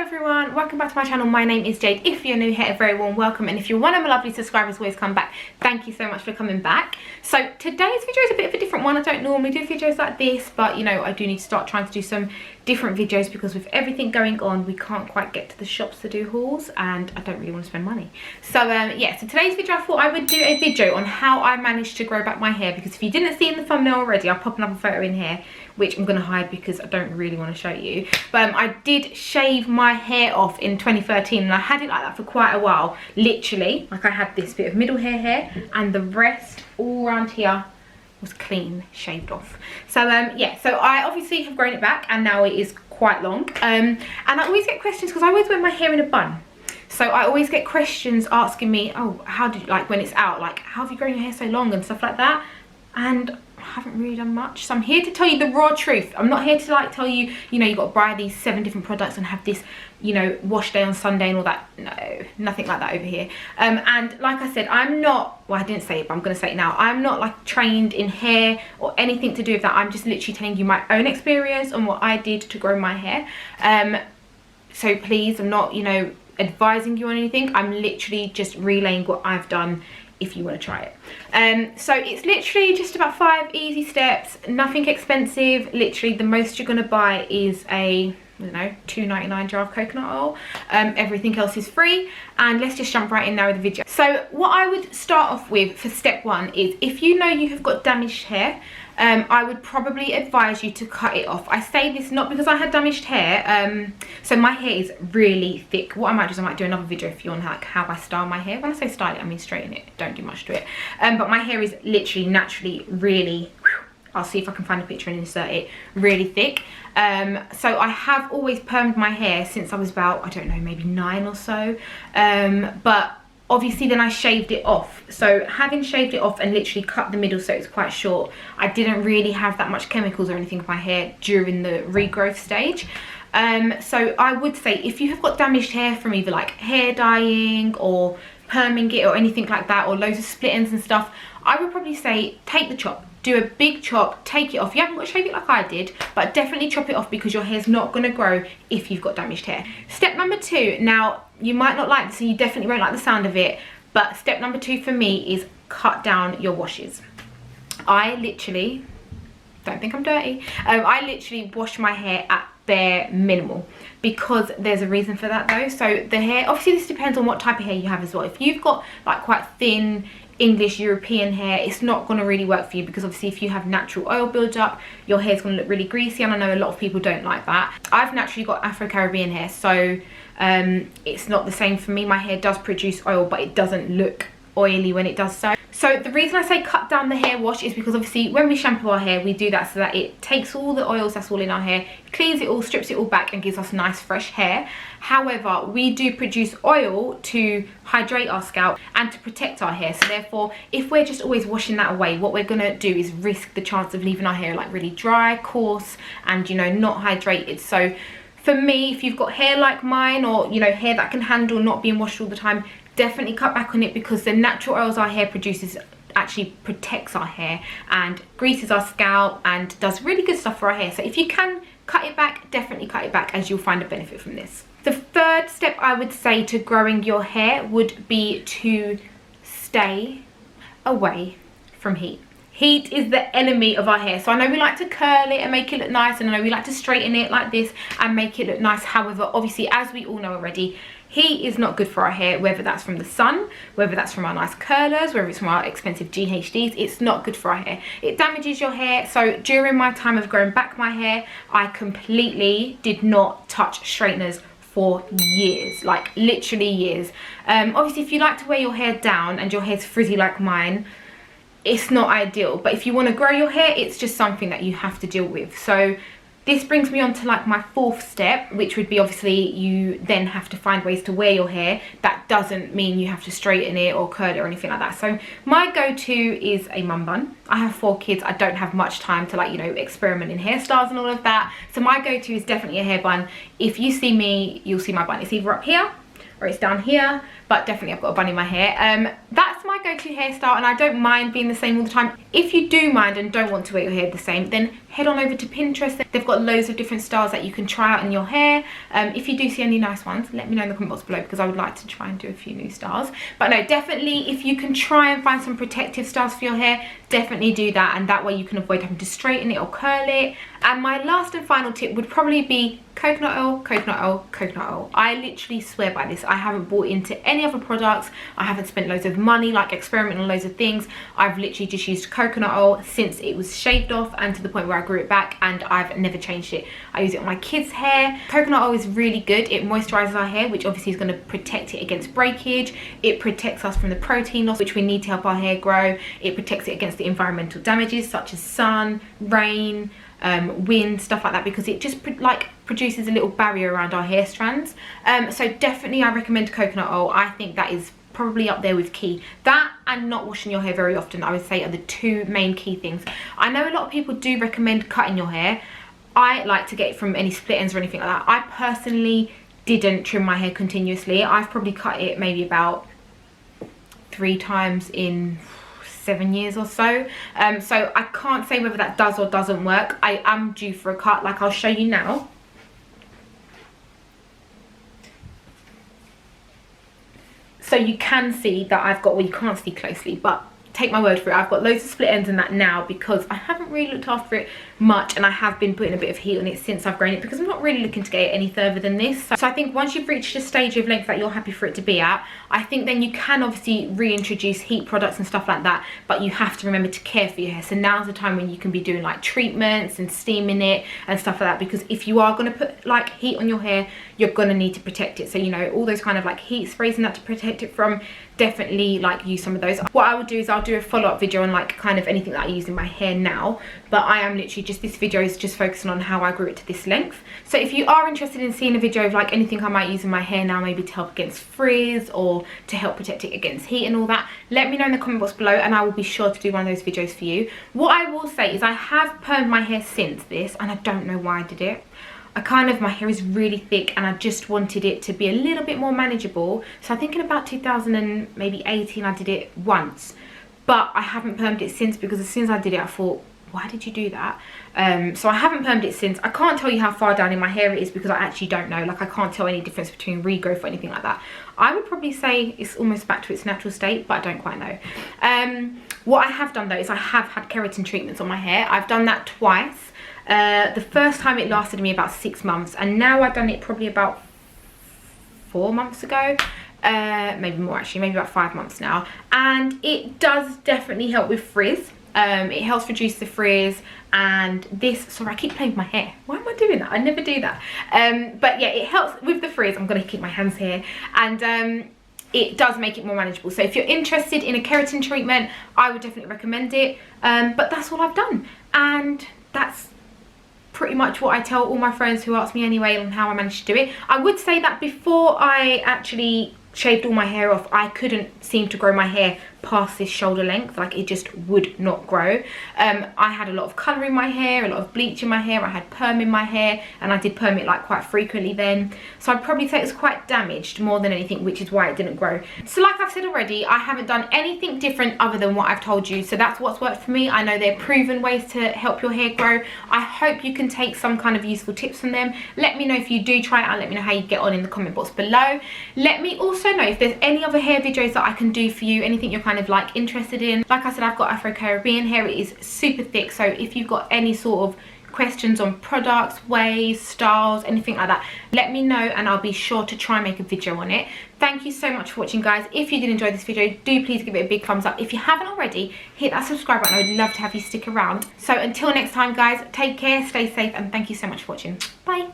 everyone, welcome back to my channel. My name is Jade. If you're new here, a very warm welcome, and if you're one of my lovely subscribers always come back, thank you so much for coming back. So today's video is a bit of a different one. I don't normally do videos like this, but you know, I do need to start trying to do some different videos because with everything going on, we can't quite get to the shops to do hauls, and I don't really want to spend money. So yeah, so today's video I thought I would do a video on how I managed to grow back my hair, because if you didn't see in the thumbnail already, I'll pop another photo in here, which I'm going to hide because I don't really want to show you. But I did shave my hair off in 2013, and I had it like that for quite a while. Literally, like I had this bit of middle hair and the rest all around here was clean shaved off. So yeah, so I obviously have grown it back and now it is quite long. And I always get questions because I always wear my hair in a bun. So I always get questions asking me, oh, how did, like when it's out, like how have you grown your hair so long and stuff like that. And I haven't really done much, so I'm here to tell you the raw truth. I'm not here to like tell you, you know, you got to buy these 7 different products and have this, you know, wash day on Sunday and all that. No, nothing like that over here. And like I said, I'm not, well, I didn't say it, but I'm going to say it now, I'm not like trained in hair or anything to do with that. I'm just literally telling you my own experience on what I did to grow my hair. So please, I'm not, you know, advising you on anything. I'm literally just relaying what I've done if you want to try it. So it's literally just about 5 easy steps, nothing expensive. Literally the most you're going to buy is a, I don't know, $2.99 jar of coconut oil. Everything else is free, and let's just jump right in now with the video. So what I would start off with for step 1 is, if you know you have got damaged hair, I would probably advise you to cut it off. I say this not because I had damaged hair. So my hair is really thick. What I might do is I might do another video if you want like how I style my hair. When I say style it, I mean straighten it. Don't do much to it. But my hair is literally naturally really, I'll see if I can find a picture and insert it, really thick. So I have always permed my hair since I was about, I don't know, maybe 9 or so. But obviously then I shaved it off. So having shaved it off and literally cut the middle so it's quite short, I didn't really have that much chemicals or anything in my hair during the regrowth stage. So I would say if you have got damaged hair from either like hair dyeing or perming it or anything like that, or loads of split ends and stuff, I would probably say take the chop. Do a big chop, take it off. You haven't got to shave it like I did, but definitely chop it off because your hair's not going to grow if you've got damaged hair. Step number 2, now you might not like this and you definitely won't like the sound of it, but step number 2 for me is cut down your washes. I literally, don't think I'm dirty, I literally wash my hair at bare minimal, because there's a reason for that though. So the hair, obviously this depends on what type of hair you have as well. If you've got like quite thin English European hair, it's not going to really work for you, because obviously if you have natural oil build-up, your hair's going to look really greasy, and I know a lot of people don't like that. I've naturally got Afro-Caribbean hair, so it's not the same for me. My hair does produce oil, but it doesn't look oily when it does so. So the reason I say cut down the hair wash is because obviously when we shampoo our hair, we do that so that it takes all the oils that's all in our hair, cleans it all, strips it all back, and gives us nice fresh hair. However, we do produce oil to hydrate our scalp and to protect our hair. So therefore, if we're just always washing that away, what we're gonna do is risk the chance of leaving our hair like really dry, coarse, and you know, not hydrated. So for me, if you've got hair like mine, or you know, hair that can handle not being washed all the time, definitely cut back on it, because the natural oils our hair produces actually protects our hair and greases our scalp and does really good stuff for our hair. So if you can cut it back, definitely cut it back, as you'll find a benefit from this. The third step I would say to growing your hair would be to stay away from heat. Heat is the enemy of our hair. So I know we like to curl it and make it look nice, and I know we like to straighten it like this and make it look nice. However, obviously, as we all know already, heat is not good for our hair, whether that's from the sun, whether that's from our nice curlers, whether it's from our expensive GHDs. It's not good for our hair. It damages your hair. So during my time of growing back my hair, I completely did not touch straighteners for years, like literally years. Obviously, if you like to wear your hair down and your hair's frizzy like mine, it's not ideal. But if you want to grow your hair, it's just something that you have to deal with. So this brings me on to like my 4th step, which would be obviously you then have to find ways to wear your hair. That doesn't mean you have to straighten it or curl it or anything like that. So my go-to is a mum bun. I have 4 kids. I don't have much time to like, you know, experiment in hairstyles and all of that. So my go-to is definitely a hair bun. If you see me, you'll see my bun. It's either up here or it's down here, but definitely I've got a bun in my hair. That's my go-to hairstyle, and I don't mind being the same all the time. If you do mind and don't want to wear your hair the same, then head on over to Pinterest. They've got loads of different styles that you can try out in your hair. If you do see any nice ones, let me know in the comment box below, because I would like to try and do a few new styles. But no, definitely if you can try and find some protective styles for your hair, definitely do that, and that way you can avoid having to straighten it or curl it. And my last and final tip would probably be coconut oil, coconut oil, coconut oil. I literally swear by this. I haven't bought into any other products. I haven't spent loads of money like experimenting on loads of things. I've literally just used coconut oil since it was shaved off and to the point where I grew it back, and I've never changed it. I use it on my kids' hair. Coconut oil is really good. It moisturizes our hair, which obviously is going to protect it against breakage. It protects us from the protein loss, which we need to help our hair grow. It protects it against the environmental damages such as sun, rain, wind, stuff like that, because it just produces a little barrier around our hair strands. So definitely I recommend coconut oil. I think that is probably up there with key. That and not washing your hair very often, I would say, are the two main key things. I know a lot of people do recommend cutting your hair. I like to get it from any split ends or anything like that. I personally didn't trim my hair continuously. I've probably cut it maybe about 3 times in 7 years or so. So I can't say whether that does or doesn't work. I am due for a cut, like I'll show you now. So you can see that I've got, well, you can't see closely, but take my word for it, I've got loads of split ends in that now, because I haven't really looked after it much, and I have been putting a bit of heat on it since I've grown it, because I'm not really looking to get it any further than this. So I think once you've reached a stage of length that you're happy for it to be at, I think then you can obviously reintroduce heat products and stuff like that, but you have to remember to care for your hair. So now's the time when you can be doing like treatments and steaming it and stuff like that, because if you are going to put like heat on your hair, you're going to need to protect it. So, you know, all those kind of like heat sprays and that to protect it from, definitely like use some of those. What I would do is I'll do a follow-up video on like kind of anything that I use in my hair now, but I am literally just, this video is just focusing on how I grew it to this length. So if you are interested in seeing a video of like anything I might use in my hair now, maybe to help against frizz or to help protect it against heat and all that, let me know in the comment box below, and I will be sure to do one of those videos for you. What I will say is I have permed my hair since this, and I don't know why I did it. My hair is really thick, and I just wanted it to be a little bit more manageable. So I think in about 2018 I did it once, but I haven't permed it since, because as soon as I did it I thought, why did you do that? So I haven't permed it since. I can't tell you how far down in my hair it is, because I actually don't know. Like, I can't tell any difference between regrowth or anything like that. I would probably say it's almost back to its natural state, but I don't quite know. What I have done though is I have had keratin treatments on my hair. I've done that twice. The first time it lasted me about 6 months, and now I've done it probably about 4 months ago. Maybe more actually, maybe about 5 months now, and it does definitely help with frizz. It helps reduce the frizz, and this, sorry, I keep playing with my hair. Why am I doing that? I never do that. But yeah, it helps with the frizz. I'm gonna keep my hands here, and it does make it more manageable. So if you're interested in a keratin treatment, I would definitely recommend it. But that's all I've done, and that's pretty much what I tell all my friends who ask me anyway on how I managed to do it. I would say that before I actually shaved all my hair off, I couldn't seem to grow my hair past this shoulder length. Like, it just would not grow. I had a lot of colour in my hair, a lot of bleach in my hair, I had perm in my hair, and I did perm it like quite frequently then. So I'd probably say it was quite damaged more than anything, which is why it didn't grow. So like I've said already, I haven't done anything different other than what I've told you. So that's what's worked for me. I know they're proven ways to help your hair grow. I hope you can take some kind of useful tips from them. Let me know if you do try it out. Let me know how you get on in the comment box below. Let me also know if there's any other hair videos that I can do for you, anything you're kind of like interested in. Like I said, I've got Afro-Caribbean hair. It is super thick, so if you've got any sort of questions on products, ways, styles, anything like that, let me know and I'll be sure to try and make a video on it. Thank you so much for watching, guys. If you did enjoy this video, do please give it a big thumbs up. If you haven't already, hit that subscribe button. I would love to have you stick around. So until next time, guys, take care, stay safe, and thank you so much for watching. Bye.